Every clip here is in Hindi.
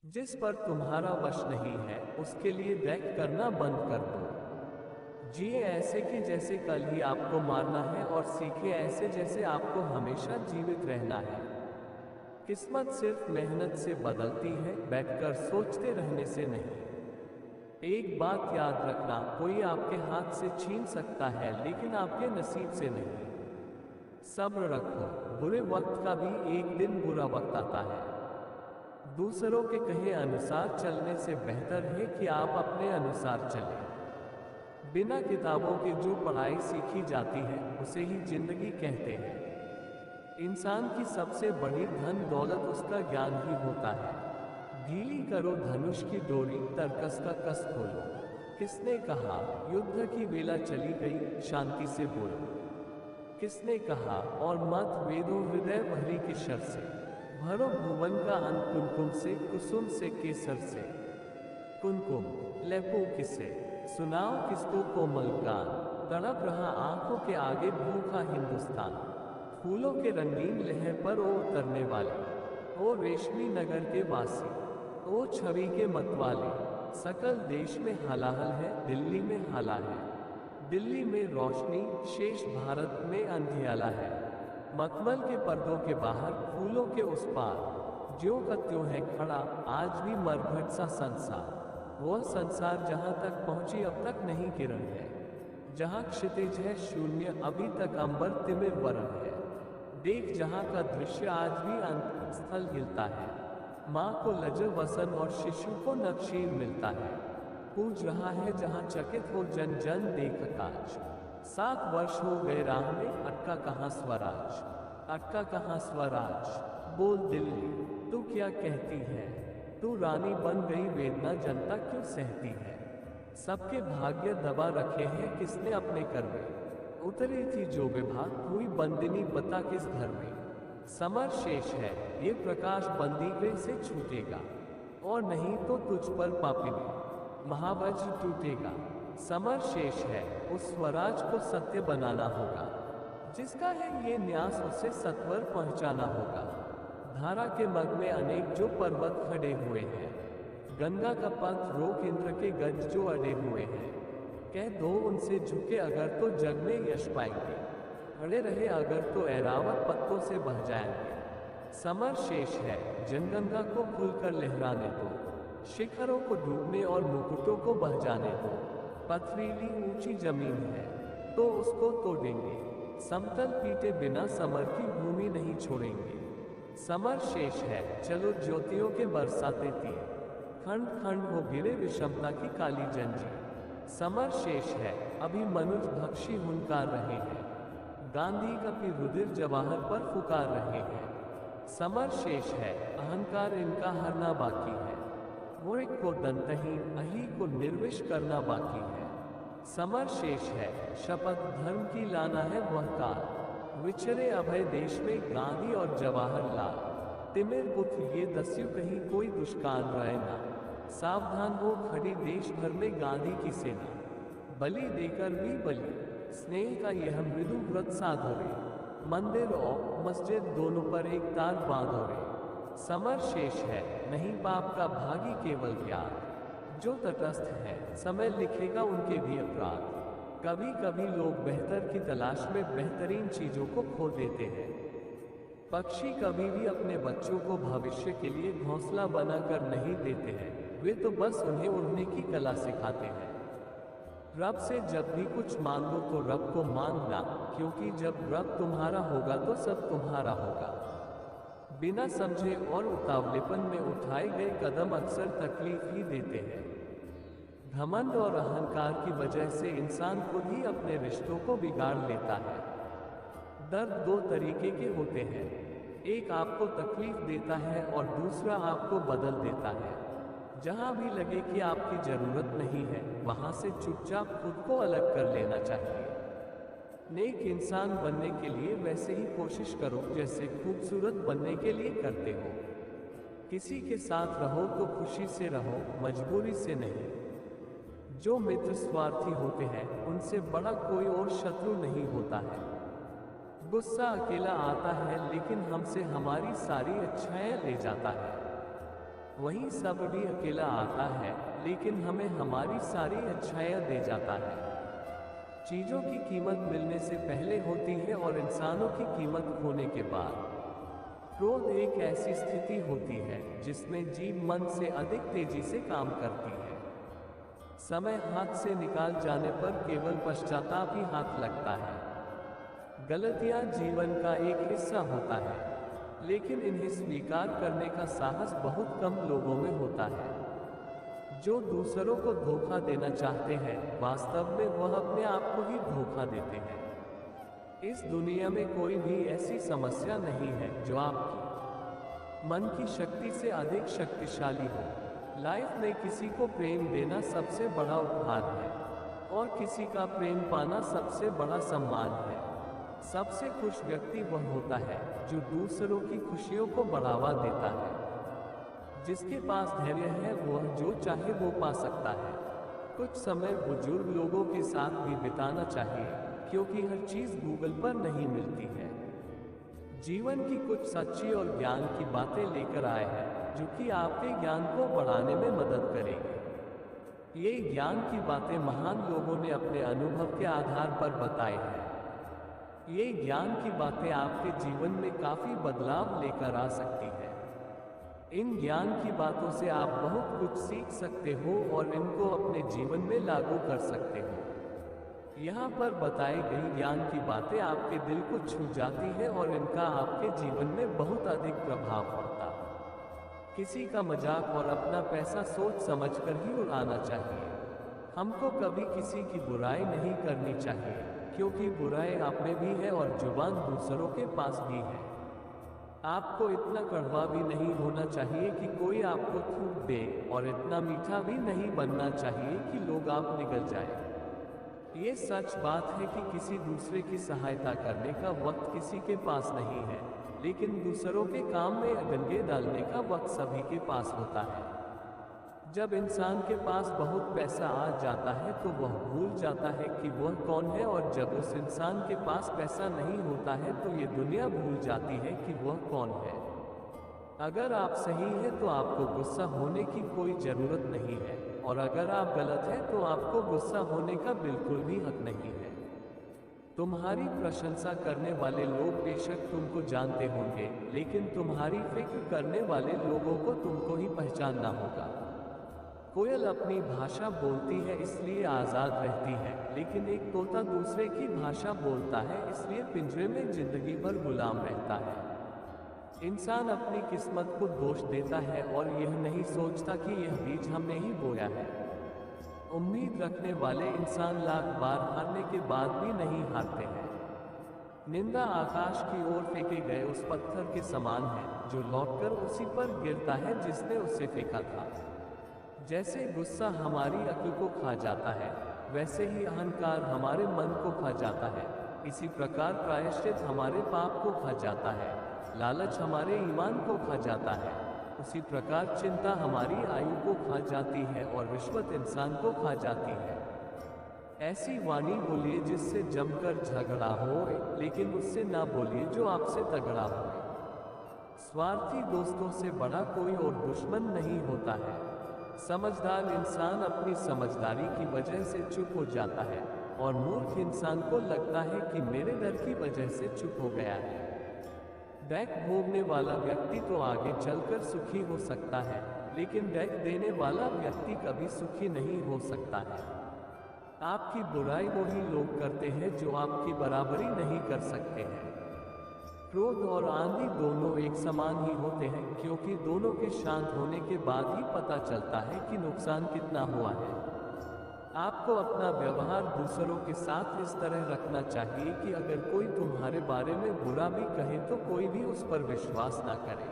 जिस पर तुम्हारा वश नहीं है उसके लिए बैक करना बंद कर दो। जिए ऐसे कि जैसे कल ही आपको मारना है और सीखे ऐसे जैसे आपको हमेशा जीवित रहना है। किस्मत सिर्फ मेहनत से बदलती है, बैठकर सोचते रहने से नहीं। एक बात याद रखना, कोई आपके हाथ से छीन सकता है लेकिन आपके नसीब से नहीं। सब्र रखो, बुरे वक्त का भी एक दिन बुरा वक्त आता है। दूसरों के कहे अनुसार चलने से बेहतर है कि आप अपने अनुसार चलें। बिना किताबों के जो पढ़ाई सीखी जाती है उसे ही जिंदगी कहते हैं। इंसान की सबसे बड़ी धन दौलत उसका ज्ञान ही होता है। ढीली करो धनुष की डोरी, तरकस का कस खोलो। किसने कहा युद्ध की बेला चली गई, शांति से बोलो। किसने कहा और मत वेदो हृदय भरी की शर से। भरो भुवन का अंत कुमकुम से, कुसुम से, केसर से। कुमकुम लेपो किसे, सुनाओ किसको कोमल गान। तड़प रहा आंखों के आगे भूखा हिंदुस्तान। फूलों के रंगीन लहर पर ओ उतरने वाले, ओ रेशमी नगर के वासी, ओ छवि के मतवाले। सकल देश में हलाहल है, दिल्ली में हाला है। दिल्ली में रोशनी, शेष भारत में अंधियाला है। मखमल के पर्दों के बाहर, फूलों के उस पार, ज्यों का त्यों है खड़ा आज भी मरघट सा संसार। वह संसार जहां तक पहुंची अब तक नहीं किरण है, जहां क्षितिज है शून्य अभी तक अंबर तिमिर वरण है। देख जहां का दृश्य आज भी अंत स्थल हिलता है। माँ को लज्ज वसन और शिशु को नक्शीर मिलता है। पूज रहा है जहां चकित हो जन जन देख काज। 7 वर्ष हो गए राह में, अटका कहाँ स्वराज, अटका कहाँ स्वराज। बोल दिल्ली तू क्या कहती है, तू रानी बन गई वेदना जनता क्यों सहती है। सबके भाग्य दबा रखे हैं किसने अपने कर में। उतरी थी जो विभाग हुई बंदिनी बता किस घर में। समर शेष है ये प्रकाश बंदीगृह से छूटेगा, और नहीं तो तुझ पर पापिनी महावज्र टूटेगा। समर शेष है उस स्वराज को सत्य बनाना होगा, जिसका है ये न्यास उसे सत्वर पहुंचाना होगा। धारा के मग में अनेक जो पर्वत खड़े हुए हैं, गंगा का पंथ रोक इंद्र के गज जो अड़े हुए हैं। कह दो उनसे झुके अगर तो जग में यश पाएंगे, खड़े रहे अगर तो ऐरावत पत्तों से बह जाएंगे। समर शेष है जनगंगा को खुलकर लहराने दो, शिखरों को डूबने और मुकुटों को बह जाने दो। पथरीली ऊंची जमीन है तो उसको तोड़ेंगे, समतल पीटे बिना समर की भूमि नहीं छोड़ेंगे। समर शेष है चलो ज्योतियों के बरसाते तीर, खंड खंड हो गिरे विषमता की काली जंजीर। समर शेष है अभी मनुज भक्षी हुंकार रहे हैं, गांधी कपि रुधिर जवाहर पर फुकार रहे हैं। समर शेष है अहंकार इनका हरना बाकी है, वो एक को दंतहीन अही को निर्विश करना बाकी है। समर शेष है शपथ धर्म की लाना है वह काल, विचरे अभय देश में गांधी और जवाहरलाल। तिमिर बुथ ये दस्यु कहीं कोई दुष्कान रहे ना, सावधान हो खड़ी देश भर में गांधी की सेना। बलि देकर भी बलि स्नेह का यह मृदु व्रत साधो रे, मंदिर और मस्जिद दोनों पर एक तार बांधो रे। समर शेष है नहीं पाप का भागी केवल ज्ञान, जो तटस्थ है समय लिखेगा उनके भी अपराध। कभी कभी लोग बेहतर की तलाश में बेहतरीन चीजों को खो देते हैं। पक्षी कभी भी अपने बच्चों को भविष्य के लिए घोंसला बनाकर नहीं देते हैं, वे तो बस उन्हें उड़ने की कला सिखाते हैं। रब से जब भी कुछ मांगो तो रब को मांगना, क्योंकि जब रब तुम्हारा होगा तो सब तुम्हारा होगा। बिना समझे और उतावलेपन में उठाए गए कदम अक्सर तकलीफ ही देते हैं। घमंड और अहंकार की वजह से इंसान खुद ही अपने रिश्तों को बिगाड़ लेता है। दर्द 2 तरीके के होते हैं, एक आपको तकलीफ देता है और दूसरा आपको बदल देता है। जहां भी लगे कि आपकी जरूरत नहीं है वहां से चुपचाप खुद को अलग कर लेना चाहिए। नेक इंसान बनने के लिए वैसे ही कोशिश करो जैसे खूबसूरत बनने के लिए करते हो। किसी के साथ रहो तो खुशी से रहो, मजबूरी से नहीं। जो मित्र स्वार्थी होते हैं उनसे बड़ा कोई और शत्रु नहीं होता है। गुस्सा अकेला आता है लेकिन हमसे हमारी सारी अच्छाइयां ले जाता है। वही सब भी अकेला आता है, लेकिन हमें हमारी सारी अच्छाइयाँ दे जाता है। चीज़ों की कीमत मिलने से पहले होती है और इंसानों की कीमत खोने के बाद। क्रोध एक ऐसी स्थिति होती है जिसमें जीव मन से अधिक तेजी से काम करती है। समय हाथ से निकाल जाने पर केवल पश्चाताप ही हाथ लगता है। गलतियां जीवन का एक हिस्सा होता है, लेकिन इन्हें स्वीकार करने का साहस बहुत कम लोगों में होता है। जो दूसरों को धोखा देना चाहते हैं, वास्तव में वह अपने आप को ही धोखा देते हैं। इस दुनिया में कोई भी ऐसी समस्या नहीं है जो आपकी मन की शक्ति से अधिक शक्तिशाली हो। लाइफ में किसी को प्रेम देना सबसे बड़ा उपहार है, और किसी का प्रेम पाना सबसे बड़ा सम्मान है। सबसे खुश व्यक्ति वह होता है जो दूसरों की खुशियों को बढ़ावा देता है। जिसके पास धैर्य है वह जो चाहे वो पा सकता है। कुछ समय बुजुर्ग लोगों के साथ भी बिताना चाहिए, क्योंकि हर चीज गूगल पर नहीं मिलती है। जीवन की कुछ सच्ची और ज्ञान की बातें लेकर आए हैं जो कि आपके ज्ञान को बढ़ाने में मदद करेंगे। ये ज्ञान की बातें महान लोगों ने अपने अनुभव के आधार पर बताए हैं। ये ज्ञान की बातें आपके जीवन में काफी बदलाव लेकर आ सकती है। इन ज्ञान की बातों से आप बहुत कुछ सीख सकते हो और इनको अपने जीवन में लागू कर सकते हो। यहाँ पर बताई गई ज्ञान की बातें आपके दिल को छू जाती है और इनका आपके जीवन में बहुत अधिक प्रभाव पड़ता है। किसी का मजाक और अपना पैसा सोच समझकर ही उड़ाना चाहिए। हमको कभी किसी की बुराई नहीं करनी चाहिए, क्योंकि बुराई आप में भी है और जुबान दूसरों के पास भी है। आपको इतना कड़वा भी नहीं होना चाहिए कि कोई आपको थूक दे, और इतना मीठा भी नहीं बनना चाहिए कि लोग आप निगल जाए। ये सच बात है कि किसी दूसरे की सहायता करने का वक्त किसी के पास नहीं है, लेकिन दूसरों के काम में अड़ंगे डालने का वक्त सभी के पास होता है। जब इंसान के पास बहुत पैसा आ जाता है तो वह भूल जाता है कि वह कौन है, और जब उस इंसान के पास पैसा नहीं होता है तो ये दुनिया भूल जाती है कि वह कौन है। अगर आप सही हैं तो आपको गुस्सा होने की कोई जरूरत नहीं है, और अगर आप गलत हैं तो आपको गुस्सा होने का बिल्कुल भी हक नहीं है। तुम्हारी प्रशंसा करने वाले लोग बेशक तुमको जानते होंगे, लेकिन तुम्हारी फिक्र करने वाले लोगों को तुमको ही पहचानना होगा। कोयल अपनी भाषा बोलती है इसलिए आज़ाद रहती है, लेकिन एक तोता दूसरे की भाषा बोलता है इसलिए पिंजरे में जिंदगी भर गुलाम रहता है। इंसान अपनी किस्मत को दोष देता है और यह नहीं सोचता कि यह बीज हमने ही बोया है। उम्मीद रखने वाले इंसान लाख बार हारने के बाद भी नहीं हारते हैं। निंदा आकाश की ओर फेंके गए उस पत्थर के समान है जो लौटकर उसी पर गिरता है जिसने उसे फेंका था। जैसे गुस्सा हमारी अक्ल को खा जाता है, वैसे ही अहंकार हमारे मन को खा जाता है। इसी प्रकार प्रायश्चित हमारे पाप को खा जाता है, लालच हमारे ईमान को खा जाता है। उसी प्रकार चिंता हमारी आयु को खा जाती है और रिश्वत इंसान को खा जाती है। ऐसी वाणी बोलिए जिससे जमकर झगड़ा हो, लेकिन उससे ना बोलिए जो आपसे तगड़ा हो। स्वार्थी दोस्तों से बड़ा कोई और दुश्मन नहीं होता है। समझदार इंसान अपनी समझदारी की वजह से चुप हो जाता है, और मूर्ख इंसान को लगता है कि मेरे डर की वजह से चुप हो गया है। डैक भोगने वाला व्यक्ति तो आगे चलकर सुखी हो सकता है, लेकिन डैक देने वाला व्यक्ति कभी सुखी नहीं हो सकता है। आपकी बुराई वही लोग करते हैं जो आपकी बराबरी नहीं कर सकते हैं। क्रोध और आंधी दोनों एक समान ही होते हैं, क्योंकि दोनों के शांत होने के बाद ही पता चलता है कि नुकसान कितना हुआ है। आपको अपना व्यवहार दूसरों के साथ इस तरह रखना चाहिए कि अगर कोई तुम्हारे बारे में बुरा भी कहे तो कोई भी उस पर विश्वास ना करे।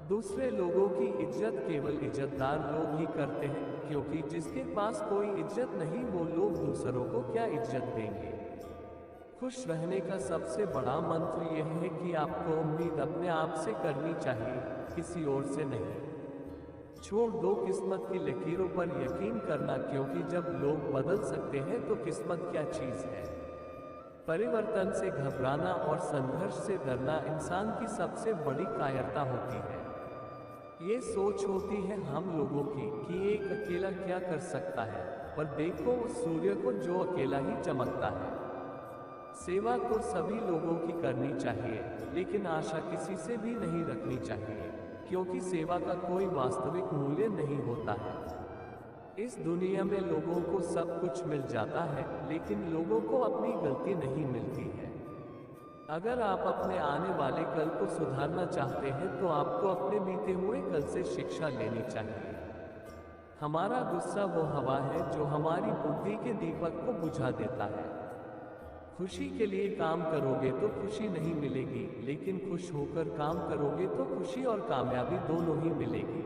दूसरे लोगों की इज्जत केवल इज्जतदार लोग ही करते हैं, क्योंकि जिसके पास कोई इज्जत नहीं वो लोग दूसरों को क्या इज्जत देंगे। खुश रहने का सबसे बड़ा मंत्र यह है कि आपको उम्मीद अपने आप से करनी चाहिए, किसी और से नहीं। छोड़ दो किस्मत की लकीरों पर यकीन करना, क्योंकि जब लोग बदल सकते हैं तो किस्मत क्या चीज है। परिवर्तन से घबराना और संघर्ष से डरना इंसान की सबसे बड़ी कायरता होती है। ये सोच होती है हम लोगों की कि एक अकेला क्या कर सकता है, पर देखो उस सूर्य को जो अकेला ही चमकता है। सेवा तो सभी लोगों की करनी चाहिए, लेकिन आशा किसी से भी नहीं रखनी चाहिए, क्योंकि सेवा का कोई वास्तविक मूल्य नहीं होता है। इस दुनिया में लोगों को सब कुछ मिल जाता है, लेकिन लोगों को अपनी गलती नहीं मिलती है। अगर आप अपने आने वाले कल को सुधारना चाहते हैं तो आपको अपने बीते हुए कल से शिक्षा लेनी चाहिए। हमारा गुस्सा वो हवा है जो हमारी बुद्धि के दीपक को बुझा देता है। खुशी के लिए काम करोगे तो खुशी नहीं मिलेगी, लेकिन खुश होकर काम करोगे तो खुशी और कामयाबी दोनों ही मिलेगी।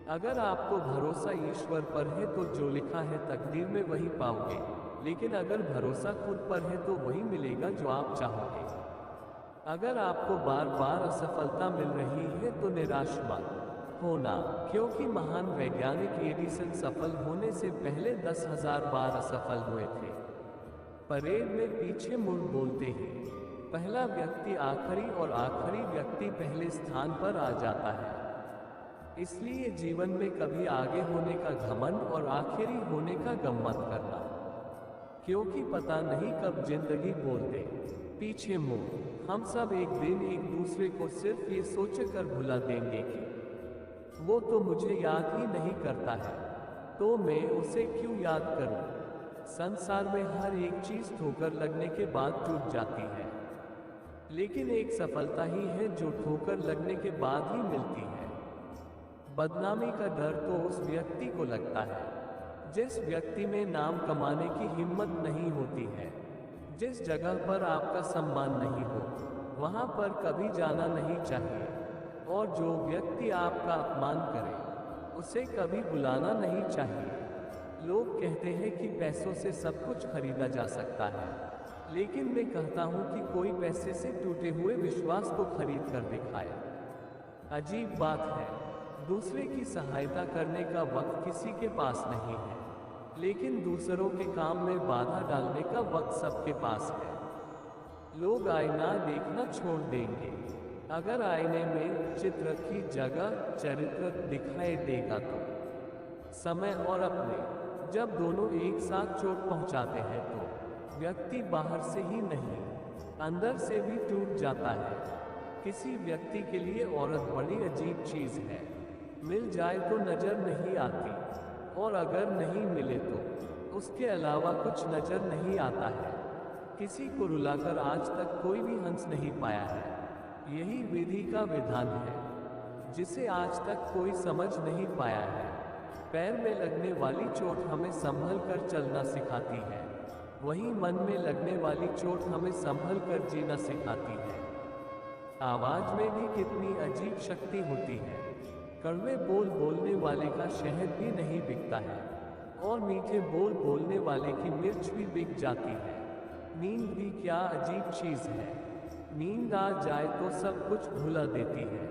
अगर आपको भरोसा ईश्वर पर है तो जो लिखा है तकदीर में वही पाओगे, लेकिन अगर भरोसा खुद पर है तो वही मिलेगा जो आप चाहोगे। अगर आपको बार बार असफलता मिल रही है तो निराश मत होना, क्योंकि महान वैज्ञानिक एडिसन सफल होने से पहले 10,000 बार असफल हुए थे। परेड में पीछे मुड़ बोलते हैं, पहला व्यक्ति आखिरी और आखिरी व्यक्ति पहले स्थान पर आ जाता है। इसलिए जीवन में कभी आगे होने का घमंड और आखिरी होने का गम मत करना, क्योंकि पता नहीं कब जिंदगी बोल दे पीछे मुड़। हम सब एक दिन एक दूसरे को सिर्फ ये सोचकर भुला देंगे कि वो तो मुझे याद ही नहीं करता है, तो मैं उसे क्यों याद करूं। संसार में हर एक चीज ठोकर लगने के बाद टूट जाती है, लेकिन एक सफलता ही है जो ठोकर लगने के बाद ही मिलती है। बदनामी का डर तो उस व्यक्ति को लगता है जिस व्यक्ति में नाम कमाने की हिम्मत नहीं होती है। जिस जगह पर आपका सम्मान नहीं हो, वहां पर कभी जाना नहीं चाहिए, और जो व्यक्ति आपका अपमान करे उसे कभी बुलाना नहीं चाहिए। लोग कहते हैं कि पैसों से सब कुछ खरीदा जा सकता है, लेकिन मैं कहता हूं कि कोई पैसे से टूटे हुए विश्वास को खरीद कर दिखाए। अजीब बात है, दूसरे की सहायता करने का वक्त किसी के पास नहीं है, लेकिन दूसरों के काम में बाधा डालने का वक्त सबके पास है। लोग आईना देखना छोड़ देंगे अगर आईने में चित्र की जगह चरित्र दिखाई देगा तो। समय और अपने जब दोनों एक साथ चोट पहुंचाते हैं तो व्यक्ति बाहर से ही नहीं, अंदर से भी टूट जाता है। किसी व्यक्ति के लिए औरत बड़ी अजीब चीज है, मिल जाए तो नजर नहीं आती, और अगर नहीं मिले तो उसके अलावा कुछ नजर नहीं आता है। किसी को रुलाकर आज तक कोई भी हंस नहीं पाया है। यही विधि का विधान है जिसे आज तक कोई समझ नहीं पाया है। पैर में लगने वाली चोट हमें संभल कर चलना सिखाती है, वहीं मन में लगने वाली चोट हमें संभल कर जीना सिखाती है। आवाज में भी कितनी अजीब शक्ति होती है। कड़वे बोल बोलने वाले का शहद भी नहीं बिकता है, और मीठे बोल बोलने वाले की मिर्च भी बिक जाती है। नींद भी क्या अजीब चीज है। नींद आ जाए तो सब कुछ भुला देती है,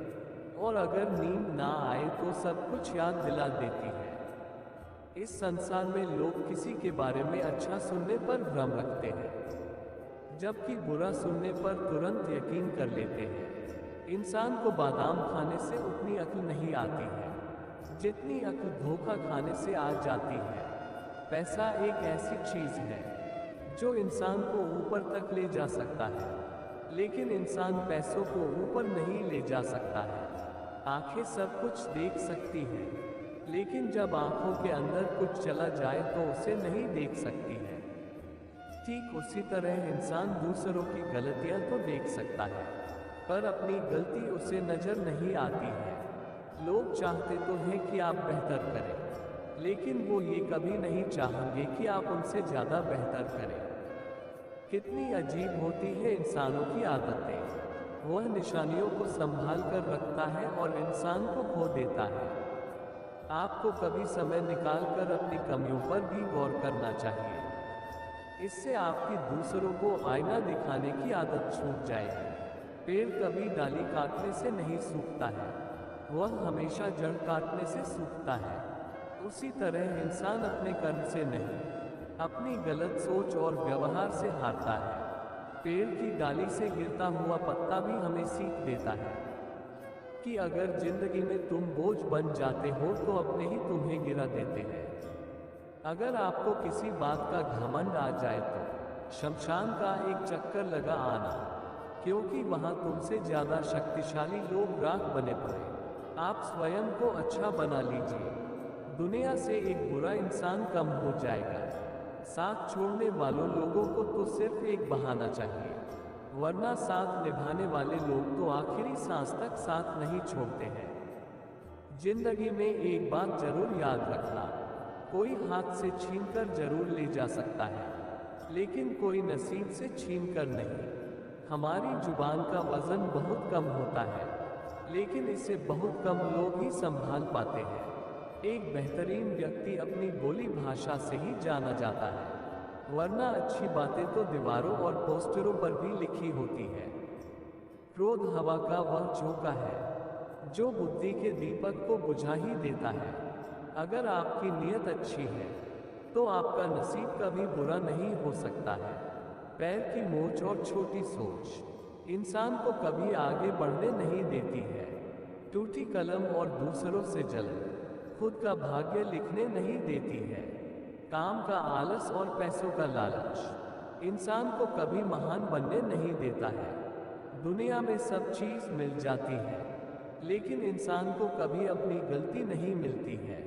और अगर नींद ना आए तो सब कुछ याद दिला देती है। इस संसार में लोग किसी के बारे में अच्छा सुनने पर भ्रम रखते हैं, जबकि बुरा सुनने पर तुरंत यकीन कर लेते हैं। इंसान को बादाम खाने से उतनी अक्ल नहीं आती है जितनी अक्ल धोखा खाने से आ जाती है। पैसा एक ऐसी चीज है जो इंसान को ऊपर तक ले जा सकता है, लेकिन इंसान पैसों को ऊपर नहीं ले जा सकता है। आंखें सब कुछ देख सकती हैं, लेकिन जब आंखों के अंदर कुछ चला जाए तो उसे नहीं देख सकती है। ठीक उसी तरह इंसान दूसरों की गलतियां तो देख सकता है, पर अपनी गलती उसे नजर नहीं आती है। लोग चाहते तो हैं कि आप बेहतर करें, लेकिन वो ये कभी नहीं चाहेंगे कि आप उनसे ज़्यादा बेहतर करें। कितनी अजीब होती है इंसानों की आदतें। वह निशानियों को संभाल कर रखता है और इंसान को खो देता है। आपको कभी समय निकाल कर अपनी कमियों पर भी गौर करना चाहिए। इससे आपकी दूसरों को आईना दिखाने की आदत छूट जाएगी। पेड़ कभी डाली काटने से नहीं सूखता है, वह हमेशा जड़ काटने से सूखता है। उसी तरह इंसान अपने कर्म से नहीं, अपनी गलत सोच और व्यवहार से हारता है। पेड़ की डाली से गिरता हुआ पत्ता भी हमें सीख देता है। कि अगर जिंदगी में तुम बोझ बन जाते हो तो अपने ही तुम्हें गिरा देते हैं। अगर आपको किसी बात का घमंड आ जाए तो शमशान का एक चक्कर लगा आना, क्योंकि वहां तुमसे ज्यादा शक्तिशाली लोग राख बने पड़े। आप स्वयं को अच्छा बना लीजिए, दुनिया से एक बुरा इंसान कम हो जाएगा। साथ छोड़ने वालों लोगों को तो सिर्फ एक बहाना चाहिए, वरना साथ निभाने वाले लोग तो आखिरी सांस तक साथ नहीं छोड़ते हैं। जिंदगी में एक बात जरूर याद रखना, कोई हाथ से छीनकर जरूर ले जा सकता है, लेकिन कोई नसीब से छीनकर नहीं। हमारी जुबान का वजन बहुत कम होता है, लेकिन इसे बहुत कम लोग ही संभाल पाते हैं। एक बेहतरीन व्यक्ति अपनी बोली भाषा से ही जाना जाता है, वरना अच्छी बातें तो दीवारों और पोस्टरों पर भी लिखी होती है। क्रोध हवा का वह झोंका है जो बुद्धि के दीपक को बुझा ही देता है। अगर आपकी नीयत अच्छी है तो आपका नसीब कभी बुरा नहीं हो सकता है। पैर की मोच और छोटी सोच इंसान को कभी आगे बढ़ने नहीं देती है। टूटी कलम और दूसरों से जलन खुद का भाग्य लिखने नहीं देती है। काम का आलस और पैसों का लालच इंसान को कभी महान बनने नहीं देता है। दुनिया में सब चीज मिल जाती है, लेकिन इंसान को कभी अपनी गलती नहीं मिलती है।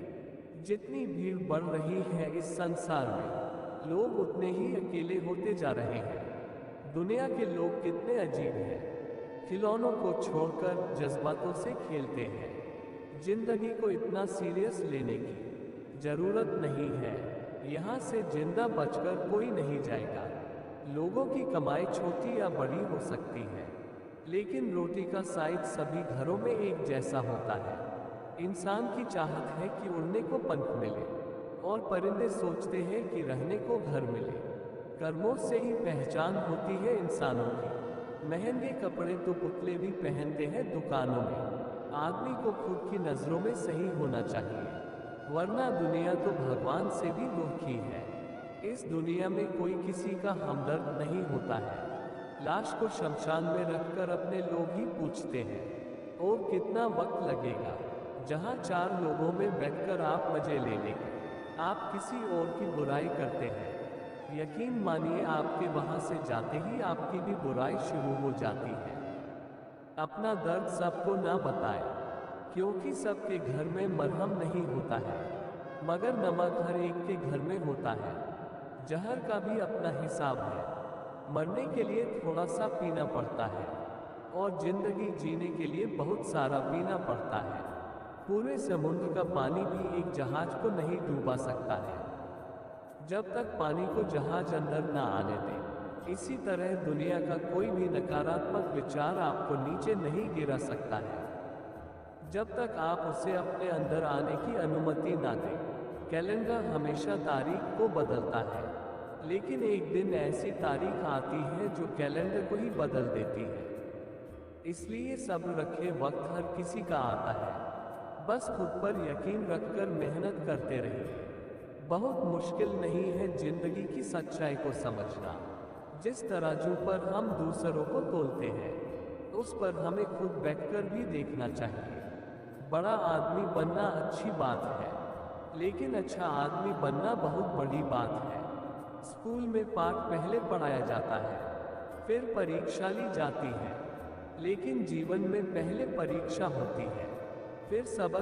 जितनी भीड़ बढ़ रही है इस संसार में, लोग उतने ही अकेले होते जा रहे हैं। दुनिया के लोग कितने अजीब हैं, खिलौनों को छोड़कर जज्बातों से खेलते हैं। जिंदगी को इतना सीरियस लेने की जरूरत नहीं है, यहाँ से जिंदा बचकर कोई नहीं जाएगा। लोगों की कमाई छोटी या बड़ी हो सकती है, लेकिन रोटी का साइज सभी घरों में एक जैसा होता है। इंसान की चाहत है कि उड़ने को पंख मिले, और परिंदे सोचते हैं कि रहने को घर मिले। कर्मों से ही पहचान होती है इंसानों की। महंगे कपड़े तो पुतले भी पहनते हैं दुकानों में। आदमी को खुद की नजरों में सही होना चाहिए, वरना दुनिया तो भगवान से भी दुखी है। इस दुनिया में कोई किसी का हमदर्द नहीं होता है। लाश को शमशान में रखकर अपने लोग ही पूछते हैं, और कितना वक्त लगेगा, जहां 4 लोगों में बैठकर आप मजे ले लेंगे। आप किसी और की बुराई करते हैं, यकीन मानिए आपके वहां से जाते ही आपकी भी बुराई शुरू हो जाती है। अपना दर्द सबको ना बताएं, क्योंकि सबके घर में मरहम नहीं होता है, मगर नमक हर एक के घर में होता है। जहर का भी अपना हिसाब है, मरने के लिए थोड़ा सा पीना पड़ता है, और जिंदगी जीने के लिए बहुत सारा पीना पड़ता है। पूरे समुद्र का पानी भी एक जहाज को नहीं डूबा सकता है, जब तक पानी को जहाज अंदर ना आने दे। इसी तरह दुनिया का कोई भी नकारात्मक विचार आपको नीचे नहीं गिरा सकता है, जब तक आप उसे अपने अंदर आने की अनुमति ना दें। कैलेंडर हमेशा तारीख को बदलता है, लेकिन एक दिन ऐसी तारीख आती है जो कैलेंडर को ही बदल देती है। इसलिए सब्र रखे, वक्त हर किसी का आता है। बस खुद पर यकीन रखकर मेहनत करते रहिए। बहुत मुश्किल नहीं है जिंदगी की सच्चाई को समझना। जिस तराजू पर हम दूसरों को तोलते हैं, उस पर हमें खुद बैठकर भी देखना चाहिए। बड़ा आदमी बनना अच्छी बात है, लेकिन अच्छा आदमी बनना बहुत बड़ी बात है। स्कूल में पाठ पहले पढ़ाया जाता है, फिर परीक्षा ली जाती है, लेकिन जीवन में पहले परीक्षा होती है, फिर सबक